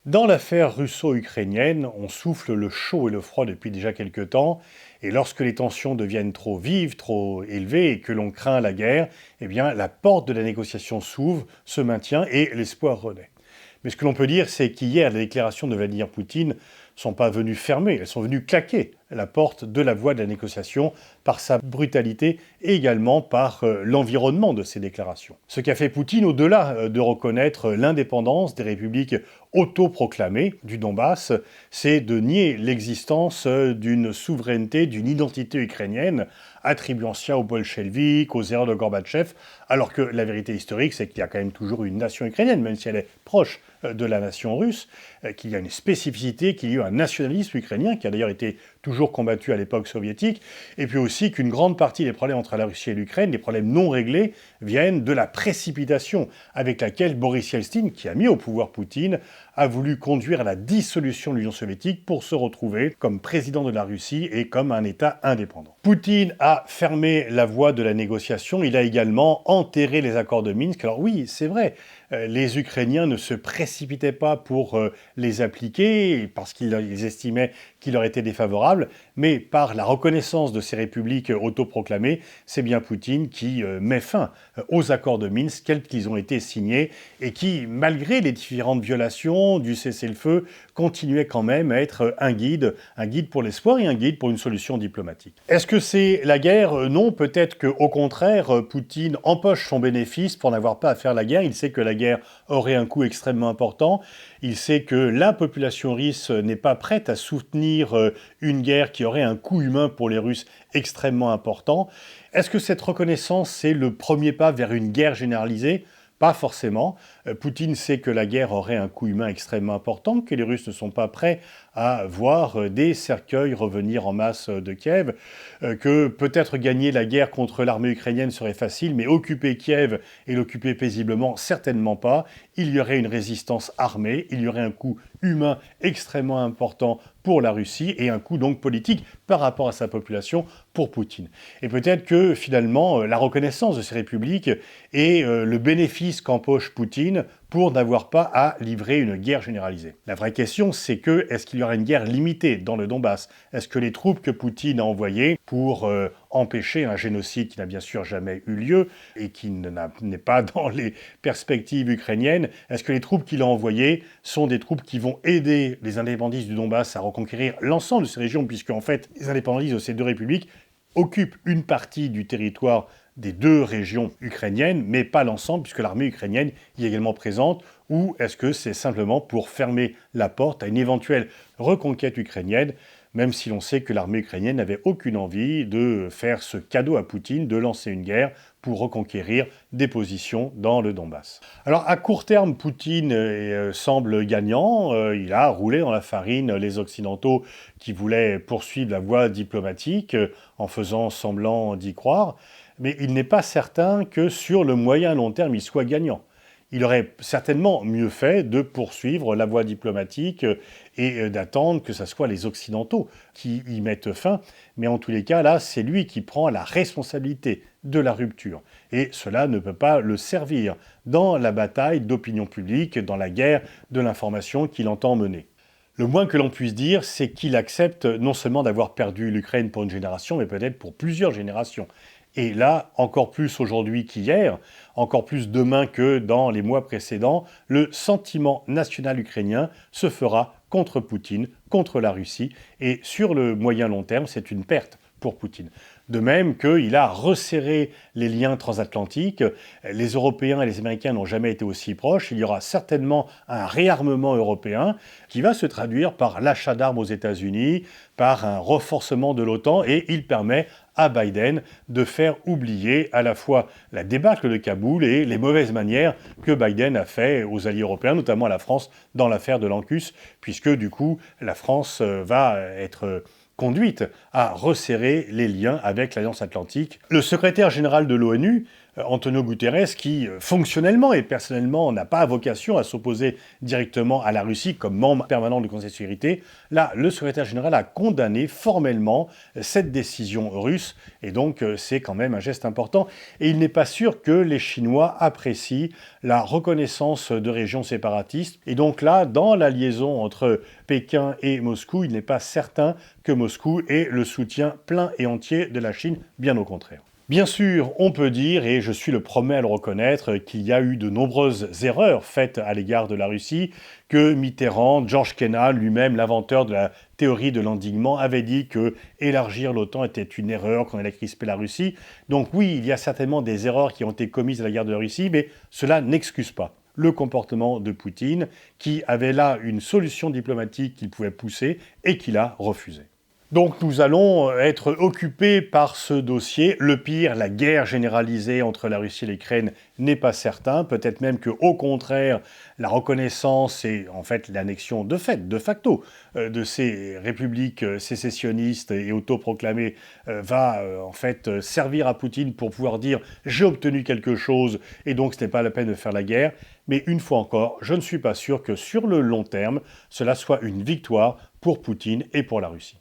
Dans l'affaire russo-ukrainienne, on souffle le chaud et le froid depuis déjà quelque temps, et lorsque les tensions deviennent trop vives, trop élevées, et que l'on craint la guerre, eh bien la porte de la négociation s'ouvre, se maintient, et l'espoir renaît. Mais ce que l'on peut dire, c'est qu'hier, les déclarations de Vladimir Poutine ne sont pas venues fermer, elles sont venues claquer la porte de la voie de la négociation par sa brutalité et également par l'environnement de ces déclarations. Ce qu'a fait Poutine, au-delà de reconnaître l'indépendance des républiques autoproclamées du Donbass, c'est de nier l'existence d'une souveraineté, d'une identité ukrainienne, attribuant cela aux bolcheviks, aux erreurs de Gorbatchev, alors que la vérité historique, c'est qu'il y a quand même toujours une nation ukrainienne, même si elle est proche de la nation russe, qu'il y a une spécificité, qu'il y a eu un nationalisme ukrainien qui a d'ailleurs été toujours combattu à l'époque soviétique, et puis aussi qu'une grande partie des problèmes entre la Russie et l'Ukraine, des problèmes non réglés, viennent de la précipitation avec laquelle Boris Yeltsin, qui a mis au pouvoir Poutine, a voulu conduire à la dissolution de l'Union soviétique pour se retrouver comme président de la Russie et comme un État indépendant. Poutine a fermé la voie de la négociation, il a également enterré les accords de Minsk. Alors oui, c'est vrai, les Ukrainiens ne se précipitaient pas pour les appliquer, parce qu'ils estimaient qu'il leur était défavorable, mais par la reconnaissance de ces républiques autoproclamées, c'est bien Poutine qui met fin aux accords de Minsk, tels qu'ils ont été signés, et qui, malgré les différentes violations du cessez-le-feu, continuait quand même à être un guide pour l'espoir et un guide pour une solution diplomatique. Est-ce que c'est la guerre? Non, peut-être qu'au contraire, Poutine empoche son bénéfice pour n'avoir pas à faire la guerre. Il sait que la guerre aurait un coût extrêmement important. Il sait que la population russe n'est pas prête à soutenir une guerre qui aurait un coût humain pour les Russes extrêmement important. Est-ce que cette reconnaissance, c'est le premier pas vers une guerre généralisée ? Pas forcément. Poutine sait que la guerre aurait un coût humain extrêmement important, que les Russes ne sont pas prêts à voir des cercueils revenir en masse de Kiev, que peut-être gagner la guerre contre l'armée ukrainienne serait facile, mais occuper Kiev et l'occuper paisiblement, certainement pas. Il y aurait une résistance armée, il y aurait un coût humain extrêmement important pour la Russie et un coût donc politique par rapport à sa population pour Poutine. Et peut-être que finalement la reconnaissance de ces républiques est le bénéfice qu'empoche Poutine pour n'avoir pas à livrer une guerre généralisée. La vraie question, c'est que est-ce qu'il y aura une guerre limitée dans le Donbass? Est-ce que les troupes que Poutine a envoyées pour empêcher un génocide qui n'a bien sûr jamais eu lieu et qui n'est pas dans les perspectives ukrainiennes, est-ce que les troupes qu'il a envoyées sont des troupes qui vont aider les indépendantistes du Donbass à reconquérir l'ensemble de ces régions, puisque en fait, les indépendantistes de ces deux républiques occupent une partie du territoire des deux régions ukrainiennes, mais pas l'ensemble, puisque l'armée ukrainienne y est également présente, ou est-ce que c'est simplement pour fermer la porte à une éventuelle reconquête ukrainienne, même si l'on sait que l'armée ukrainienne n'avait aucune envie de faire ce cadeau à Poutine, de lancer une guerre pour reconquérir des positions dans le Donbass. Alors à court terme, Poutine semble gagnant, il a roulé dans la farine les Occidentaux qui voulaient poursuivre la voie diplomatique en faisant semblant d'y croire, mais il n'est pas certain que sur le moyen long terme, il soit gagnant. Il aurait certainement mieux fait de poursuivre la voie diplomatique et d'attendre que ce soit les Occidentaux qui y mettent fin. Mais en tous les cas, là, c'est lui qui prend la responsabilité de la rupture. Et cela ne peut pas le servir dans la bataille d'opinion publique, dans la guerre de l'information qu'il entend mener. Le moins que l'on puisse dire, c'est qu'il accepte non seulement d'avoir perdu l'Ukraine pour une génération, mais peut-être pour plusieurs générations. Et là, encore plus aujourd'hui qu'hier, encore plus demain que dans les mois précédents, le sentiment national ukrainien se fera contre Poutine, contre la Russie, et sur le moyen long terme, c'est une perte pour Poutine. De même qu'il a resserré les liens transatlantiques, les Européens et les Américains n'ont jamais été aussi proches, il y aura certainement un réarmement européen qui va se traduire par l'achat d'armes aux États-Unis, par un renforcement de l'OTAN, et il permet à Biden de faire oublier à la fois la débâcle de Kaboul et les mauvaises manières que Biden a fait aux alliés européens, notamment à la France, dans l'affaire de l'ANCUS, puisque du coup, la France va être conduite à resserrer les liens avec l'Alliance Atlantique. Le secrétaire général de l'ONU Antonio Guterres, qui fonctionnellement et personnellement n'a pas vocation à s'opposer directement à la Russie comme membre permanent du Conseil de sécurité, là, le secrétaire général a condamné formellement cette décision russe, et donc c'est quand même un geste important. Et il n'est pas sûr que les Chinois apprécient la reconnaissance de régions séparatistes. Et donc là, dans la liaison entre Pékin et Moscou, il n'est pas certain que Moscou ait le soutien plein et entier de la Chine, bien au contraire. Bien sûr, on peut dire, et je suis le premier à le reconnaître, qu'il y a eu de nombreuses erreurs faites à l'égard de la Russie, que Mitterrand, Georges Kennan, lui-même l'inventeur de la théorie de l'endiguement, avait dit que élargir l'OTAN était une erreur, qu'on allait crisper la Russie. Donc oui, il y a certainement des erreurs qui ont été commises à l'égard de la Russie, mais cela n'excuse pas le comportement de Poutine, qui avait là une solution diplomatique qu'il pouvait pousser et qu'il a refusée. Donc nous allons être occupés par ce dossier. Le pire, la guerre généralisée entre la Russie et l'Ukraine n'est pas certain. Peut-être même qu'au contraire, la reconnaissance et en fait l'annexion de fait, de facto, de ces républiques sécessionnistes et autoproclamées va en fait servir à Poutine pour pouvoir dire « j'ai obtenu quelque chose et donc ce n'est pas la peine de faire la guerre ». Mais une fois encore, je ne suis pas sûr que sur le long terme, cela soit une victoire pour Poutine et pour la Russie.